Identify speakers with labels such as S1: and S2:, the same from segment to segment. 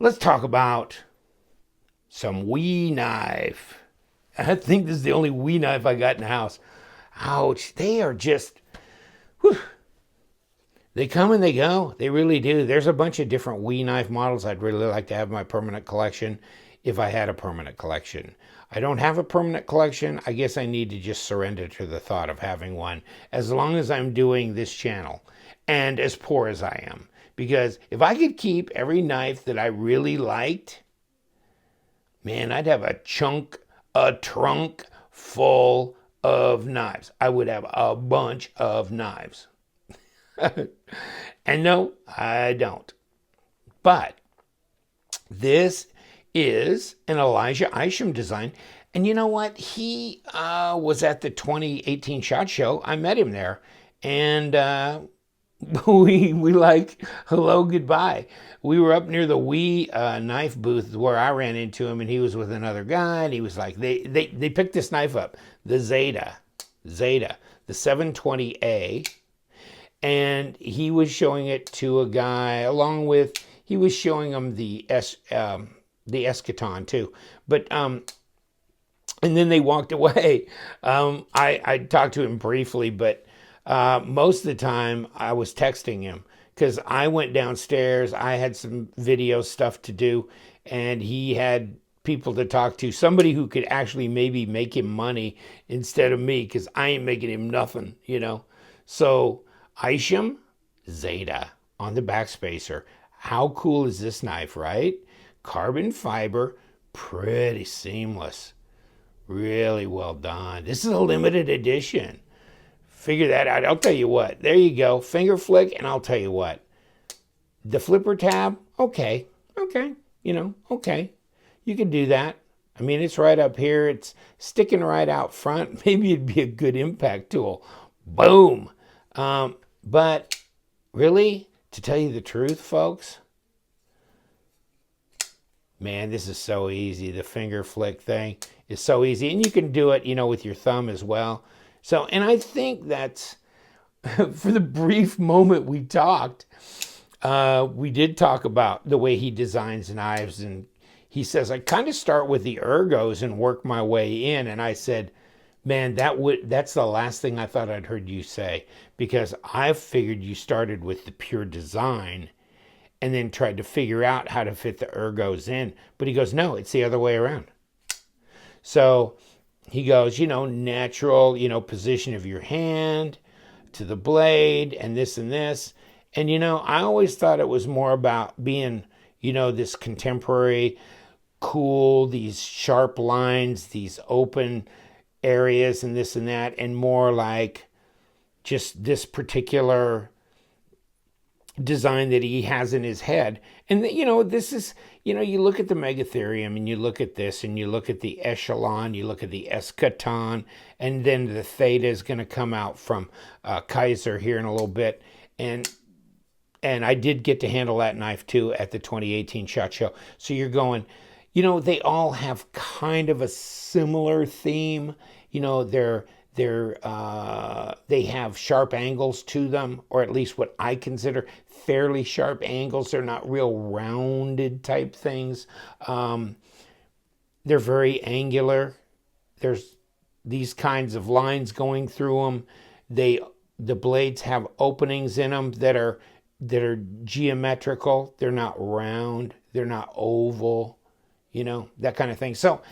S1: Let's talk about some Wii knife. I think this is the only Wii knife I got in the house. Ouch, they are just, whew. They come and they go. They really do. There's a bunch of different Wii knife models I'd really like to have in my permanent collection if I had a permanent collection. I don't have a permanent collection. I guess I need to just surrender to the thought of having one as long as I'm doing this channel and as poor as I am. Because if I could keep every knife that I really liked, man, I'd have a trunk full of knives. I would have a bunch of knives. And no, I don't. But this is an Elijah Isham design. And you know what? He was at the 2018 SHOT Show. I met him there. And we like hello, goodbye. We were up near the Wii knife booth where I ran into him, and he was with another guy, and he was like, they picked this knife up, the Zeta, the 720A. And he was showing it to a guy along with, he was showing him the Eschaton too. But, and then they walked away. I talked to him briefly, but most of the time I was texting him because I went downstairs. I had some video stuff to do, and he had people to talk to, somebody who could actually maybe make him money instead of me, because I ain't making him nothing, you know. So Isham Zaida on the backspacer. How cool is this knife, right? Carbon fiber, pretty seamless. Really well done. This is a limited edition. Figure that out. I'll tell you what. There you go. Finger flick, and I'll tell you what. The flipper tab, okay. Okay. You can do that. I mean, it's right up here. It's sticking right out front. Maybe it'd be a good impact tool. Boom. But really, to tell you the truth, folks, man, this is so easy. The finger flick thing is so easy. And you can do it, you know, with your thumb as well. So, and I think that's, for the brief moment we talked, we did talk about the way he designs knives. And he says, I kind of start with the ergos and work my way in. And I said, man, that's the last thing I thought I'd heard you say, because I figured you started with the pure design and then tried to figure out how to fit the ergos in. But he goes, no, it's the other way around. So he goes, you know, natural, you know, position of your hand to the blade and this and this. And, you know, I always thought it was more about being, you know, this contemporary, cool, these sharp lines, these open areas and this and that, and more like just this particular design that he has in his head. And you know, this is, you know, you look at the Megatherium and you look at this and you look at the Echelon, you look at the Eschaton, and then the Theta is going to come out from Kaiser here in a little bit. And I did get to handle that knife too at the 2018 SHOT Show. So you're going, you know, they all have kind of a similar theme. You know, they have sharp angles to them, or at least what I consider fairly sharp angles. They're not real rounded type things. They're very angular. There's these kinds of lines going through them. The blades have openings in them that are geometrical. They're not round. They're not oval. You know, that kind of thing. So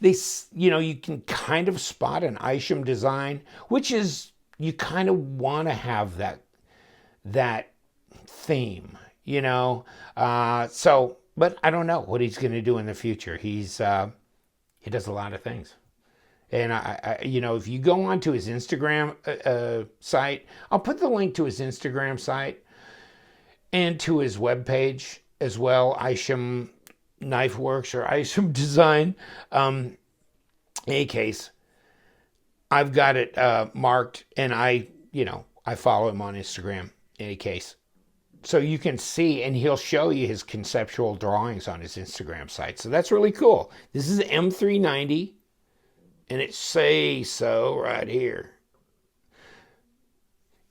S1: you know, you can kind of spot an Isham design, which is, you kind of want to have that theme, you know. So, but I don't know what he's going to do in the future. He does a lot of things. And I you know, if you go onto his Instagram site, I'll put the link to his Instagram site and to his webpage as well, Isham Knife Works or Isham Design. In any case, I've got it marked, and I follow him on Instagram. In any case, so you can see, and he'll show you his conceptual drawings on his Instagram site. So that's really cool. This is M390, and it says so right here.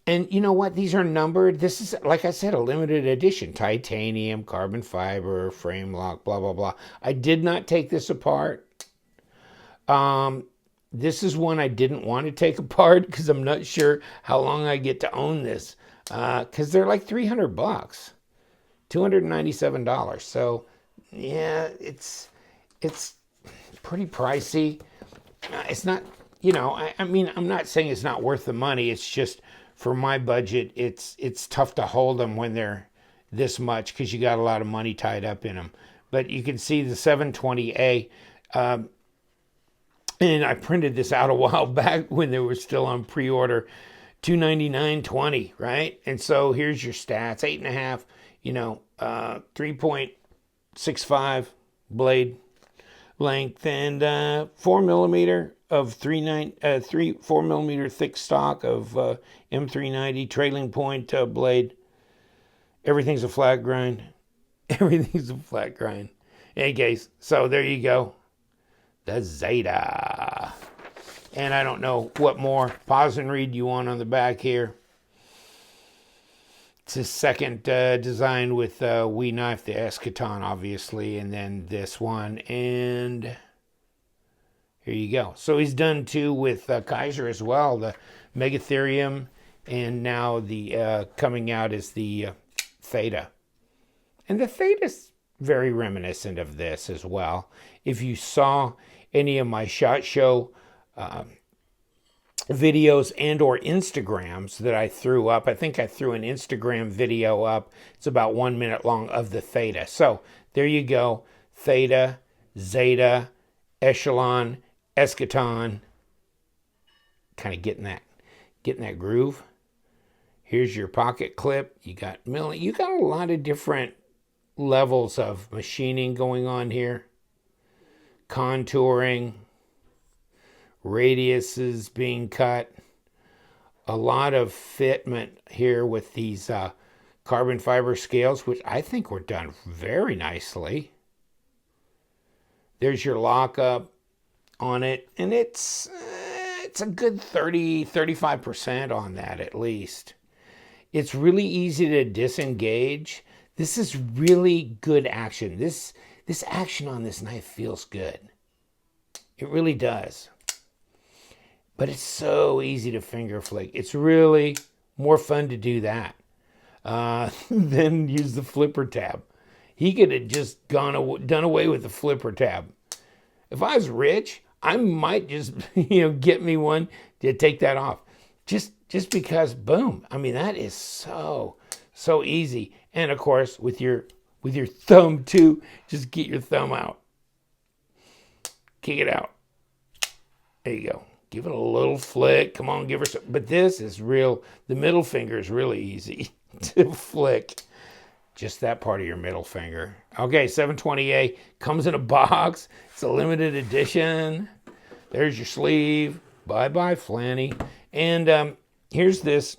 S1: And you know what? These are numbered. This is, like I said, a limited edition. Titanium, carbon fiber, frame lock, blah, blah, blah. I did not take this apart. This is one I didn't want to take apart because I'm not sure how long I get to own this. Because they're like $300, $297. So, yeah, it's pretty pricey. It's not, I mean, I'm not saying it's not worth the money. It's just for my budget, it's tough to hold them when they're this much because you got a lot of money tied up in them. But you can see the 720A, and I printed this out a while back when they were still on pre-order, $299.20, right? And so here's your stats: 8.5, 3.65 blade length, and 4 millimeter of 4 millimeter thick stock of M390 trailing point blade. Everything's a flat grind. Everything's a flat grind. Hey guys, so there you go, the Zaida. And I don't know what more pause and read you want on the back here. It's his second design with We Knife, the Eschaton, obviously, and then this one, and here you go. So he's done two with Kaiser as well, the Megatherium, and now the coming out is the Theta. And the Theta's very reminiscent of this as well. If you saw any of my SHOT Show videos and or Instagrams that I threw up, I think I threw an Instagram video up. It's about 1 minute long of the Theta. So there you go. Theta, Zeta, Echelon, Eschaton. Kind of getting that groove. Here's your pocket clip. You got a lot of different levels of machining going on here. Contouring, radiuses being cut, a lot of fitment here with these carbon fiber scales, which I think were done very nicely. There's your lockup on it, and it's a good 35% on that at least. It's really easy to disengage. This is really good action. This action on this knife feels good. It really does. But it's so easy to finger flick. It's really more fun to do that than use the flipper tab. He could have just done away with the flipper tab. If I was rich, I might just get me one to take that off. Just because, boom. I mean, that is so easy. And of course, with your thumb too, just get your thumb out. Kick it out. There you go. Give it a little flick. Come on, give her some. But this is real. The middle finger is really easy to flick. Just that part of your middle finger. Okay, 720A comes in a box. It's a limited edition. There's your sleeve. Bye-bye, Flanny. And here's this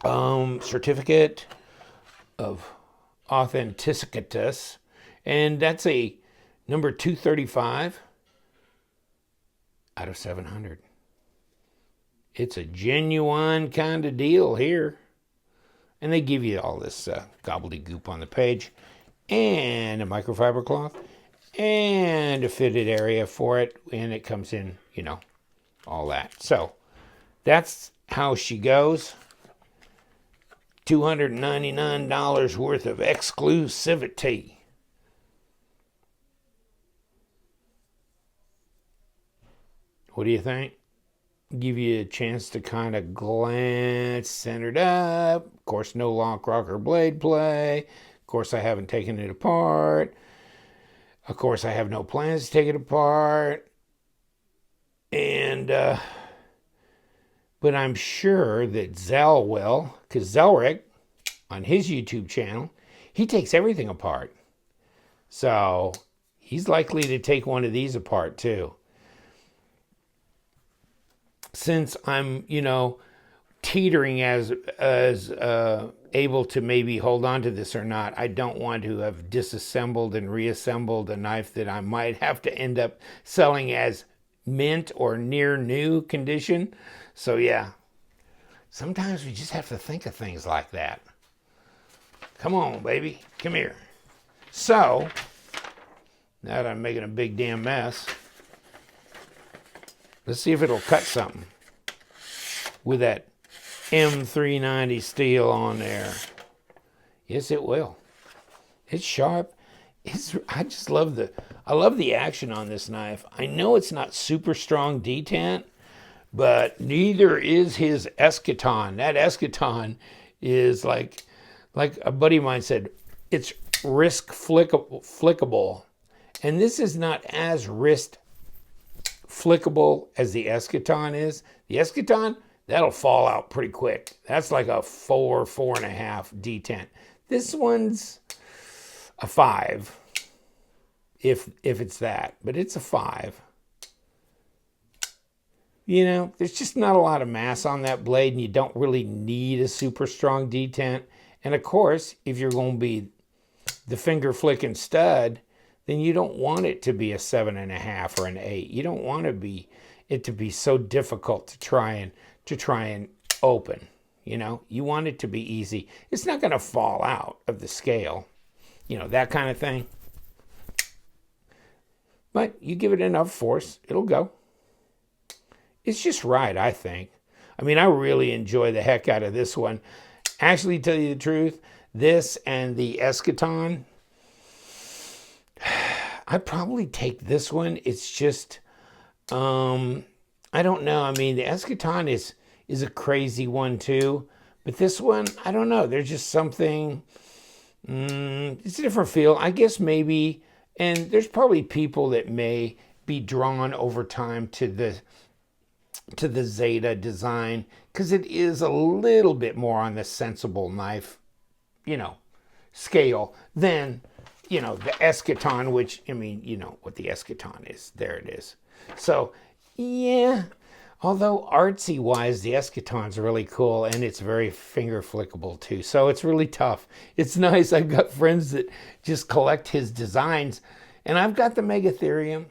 S1: certificate of authenticity. And that's a number 235 out of 700. It's a genuine kind of deal here. And they give you all this gobbledygook on the page, and a microfiber cloth, and a fitted area for it, and it comes in, all that. So that's how she goes. $299 worth of exclusivity. What do you think? Give you a chance to kind of glance, centered up. Of course, no lock, rock, or blade play. Of course, I haven't taken it apart. Of course, I have no plans to take it apart. And, but I'm sure that Zell will, because Zelric, on his YouTube channel, he takes everything apart. So he's likely to take one of these apart too. Since I'm, teetering as able to maybe hold on to this or not, I don't want to have disassembled and reassembled a knife that I might have to end up selling as mint or near new condition. So yeah, Sometimes we just have to think of things like that. Come on, baby. Come here. So, now that I'm making a big damn mess, let's see if it'll cut something with that M390 steel on there. Yes, it will. It's sharp. I just love the action on this knife. I know it's not super strong detent, but neither is his eschaton. That eschaton is like a buddy of mine said, it's wrist flickable. And this is not as wrist flickable as the eschaton is. The eschaton, that'll fall out pretty quick. That's like a 4.5 detent. This one's a 5, if it's that, but it's a 5. You know, there's just not a lot of mass on that blade, and you don't really need a super strong detent. And of course, if you're going to be the finger flicking stud, then you don't want it to be a 7.5 or an 8. You don't want it to be so difficult to try and open. You know, you want it to be easy. It's not going to fall out of the scale, you know, that kind of thing. But you give it enough force, it'll go. It's just right, I think. I mean, I really enjoy the heck out of this one. Actually, to tell you the truth, this and the eschaton, I'd probably take this one. It's just, I don't know. I mean, the eschaton is a crazy one too. But this one, I don't know. There's just something, it's a different feel. I guess maybe, and there's probably people that may be drawn over time to the Zeta design, because it is a little bit more on the sensible knife, you know, scale than, you know, the eschaton, which, I mean, you know what the eschaton is. There it is. So, yeah, although artsy-wise, the eschaton's really cool, and it's very finger flickable, too. So it's really tough. It's nice. I've got friends that just collect his designs, and I've got the Megatherium,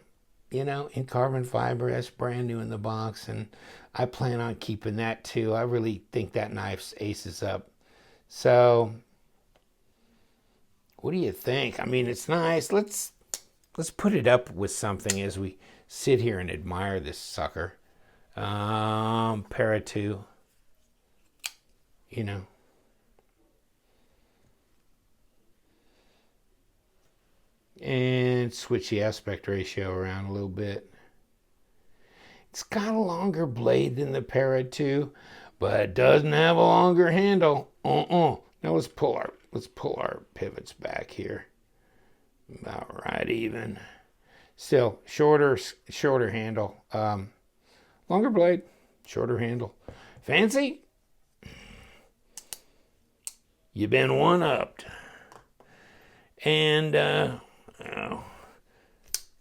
S1: you know, in carbon fiber. That's brand new in the box, and I plan on keeping that too. I really think that knife's aces up. So, what do you think? I mean, it's nice. Let's put it up with something as we sit here and admire this sucker. Para 2, you know. And switch the aspect ratio around a little bit. It's got a longer blade than the Para 2, but it doesn't have a longer handle. Now let's pull our pivots back here. About right even. Still shorter handle. Longer blade, shorter handle. Fancy? You been one-upped. And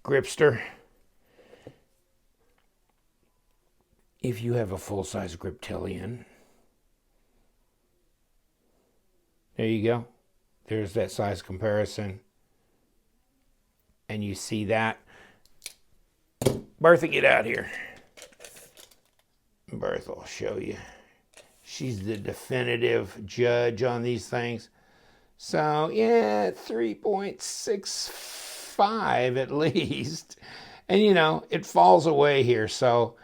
S1: gripster. If you have a full-size Griptilian, there you go. There's that size comparison. And you see that. Bertha, get out here. Bertha will show you. She's the definitive judge on these things. So, yeah, 3.65 at least. And, you know, it falls away here. So,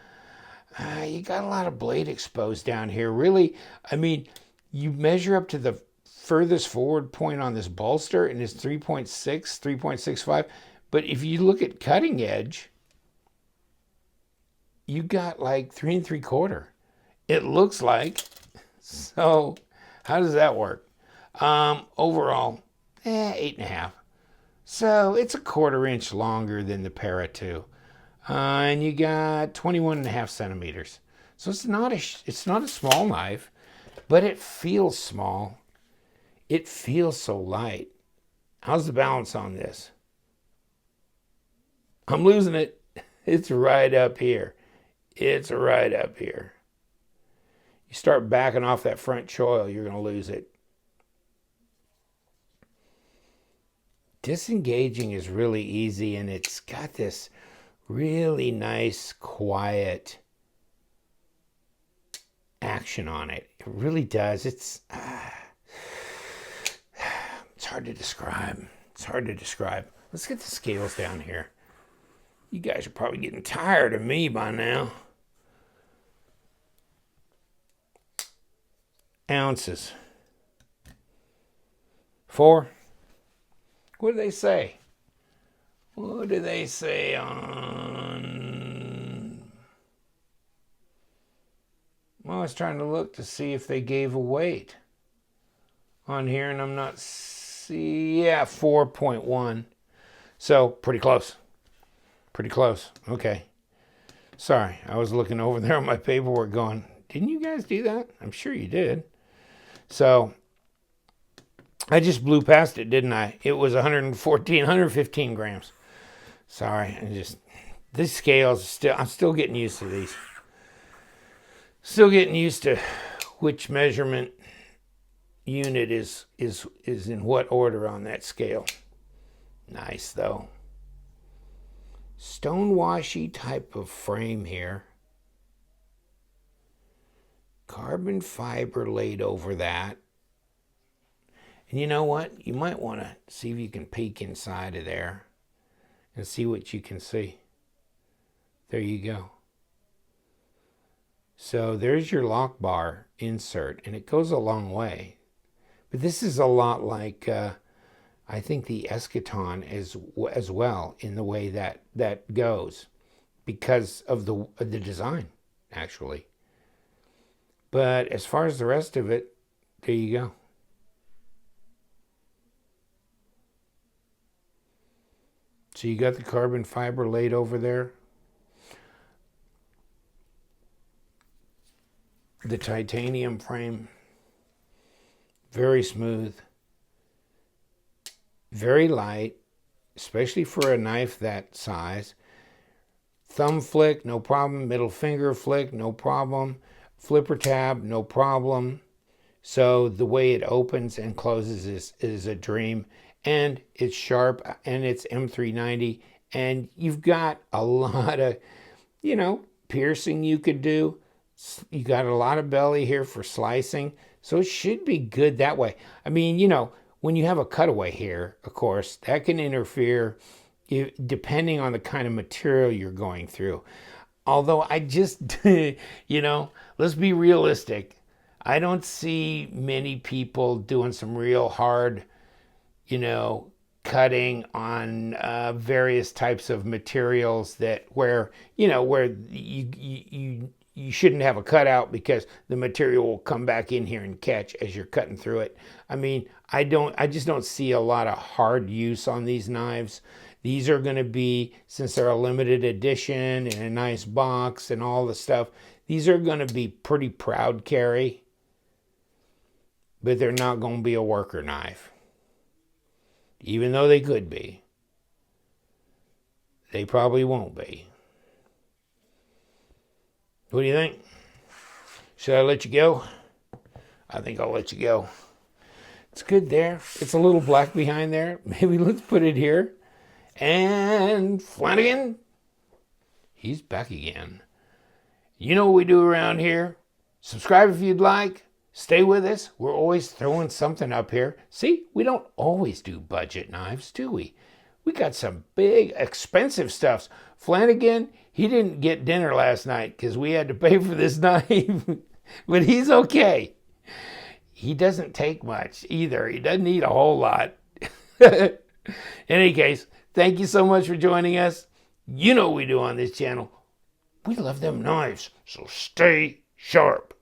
S1: you got a lot of blade exposed down here. Really, I mean, you measure up to the furthest forward point on this bolster, and it's 3.6, 3.65. But if you look at cutting edge, you got like 3 3/4. It looks like. So, how does that work? Overall, 8.5. So it's a 1/4 inch longer than the Para 2. And you got 21.5 centimeters. So it's not a small knife, but it feels small. It feels so light. How's the balance on this? I'm losing it. It's right up here. It's right up here. You start backing off that front choil, you're going to lose it. Disengaging is really easy, and it's got this really nice, quiet action on it. It really does. It's hard to describe. It's hard to describe. Let's get the scales down here. You guys are probably getting tired of me by now. Ounces. 4. What do they say? What do they say on... Well, I was trying to look to see if they gave a weight on here, and I'm not... Yeah, 4.1. So, pretty close. Pretty close. Okay. Sorry, I was looking over there on my paperwork going, didn't you guys do that? I'm sure you did. So, I just blew past it, didn't I? It was 115 grams. Sorry, these scales, I'm still getting used to these. Still getting used to which measurement unit is in what order on that scale. Nice, though. Stonewashy type of frame here. Carbon fiber laid over that. And you know what? You might want to see if you can peek inside of there and see what you can see. There you go. So there's your lock bar insert, and it goes a long way. But this is a lot like, I think, the Eschaton as well, in the way that goes, because of the design, actually. But as far as the rest of it, there you go. So you got the carbon fiber laid over there. The titanium frame, very smooth, very light, especially for a knife that size. Thumb flick, no problem. Middle finger flick, no problem. Flipper tab, no problem. So the way it opens and closes is a dream. And it's sharp, and it's M390. And you've got a lot of, piercing you could do. You got a lot of belly here for slicing. So it should be good that way. I mean, when you have a cutaway here, of course, that can interfere depending on the kind of material you're going through. Although I just, let's be realistic. I don't see many people doing some real hard, cutting on various types of materials where you shouldn't have a cutout because the material will come back in here and catch as you're cutting through it. I mean, I just don't see a lot of hard use on these knives. These are going to be, since they're a limited edition and a nice box and all the stuff, these are going to be pretty proud carry, but they're not going to be a worker knife. Even though they could be. They probably won't be. What do you think? Should I let you go? I think I'll let you go. It's good there. It's a little black behind there. Maybe let's put it here. And Flanagan, he's back again. You know what we do around here. Subscribe if you'd like. Stay with us. We're always throwing something up here. See, we don't always do budget knives, do we? We got some big, expensive stuffs. Flanagan, he didn't get dinner last night because we had to pay for this knife. But he's okay. He doesn't take much either. He doesn't eat a whole lot. In any case, thank you so much for joining us. You know what we do on this channel. We love them knives, so stay sharp.